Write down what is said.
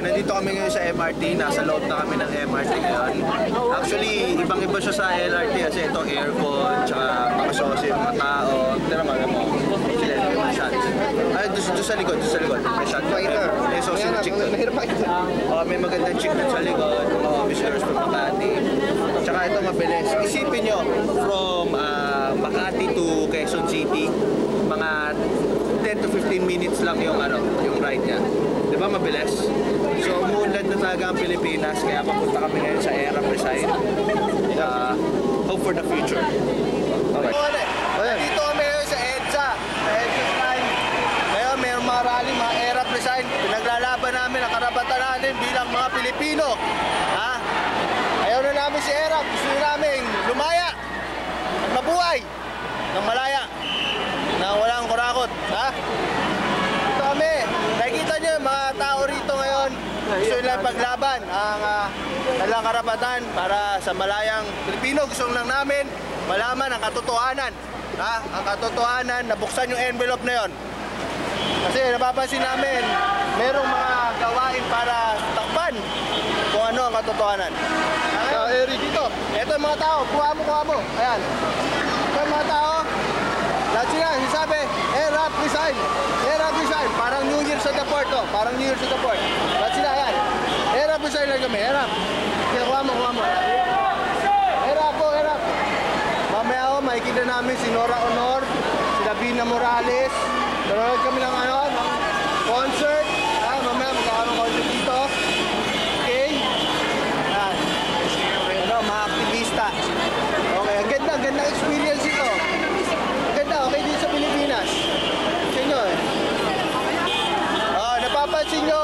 Okay, nandito kami ngayon sa MRT. Nasa loob na kami ng MRT ngayon. Actually, ibang-iba siya sa LRT kasi ito aircon, tsaka makasosyo yung mga tao. Ito naman mo, sila yung mga shots. Ay, doon sa likod, may shot. May sosyo yung chick doon. May magandang chick doon sa likod, mga officers from Makati. Tsaka ito mabilis. Isipin nyo, from Makati to Quezon City, mga 10 to 15 minutes lang yung ride niya. Di ba mabilis? So umuunlad na talaga ang Pilipinas, kaya papunta kami ngayon sa Era Preside. Hope for the future. Okay. Dito kami ngayon sa EDSA. Sa EDSA Shrine. Ngayon may mga rally, mga Era Preside. Pinaglalaban namin ang karapatan natin bilang mga Pilipino. Ha? Ayaw na namin si Era. Gusto namin lumaya. Mabuhay. Ng malaya. Na walang kurakot. Ha? Ito kami. Nakikita nyo yung mga tao rito ngayon. Gusto nila paglaban ang kanilang karapatan para sa malayang Pilipino. Gusto lang namin malaman ang katotohanan. Ha? Ang katotohanan, nabuksan yung envelope na yon. Kasi napapansin namin, merong mga gawain para takpan kung ano ang katotohanan. Eri dito. Ito yung mga tao. Kuha mo. Ayan. Ito yung mga tao. Lahat sila, sabi, Erap resign. Parang New Year sa deport, to. Parang New Year sa deport. Lahat sila, yan. Erap resign lang kami, Erap. Kaya kuha mo. Erap. Mamaya makikita namin si Nora Honor, si Davina Morales. Nanonood kami ng concert. Mamaya magkakaroon concert dito. Okay? Yan. Mga aktivista. Okay, ang ganda experience ito. Okay din sa Pilipinas. Sa inyo napapansin nyo,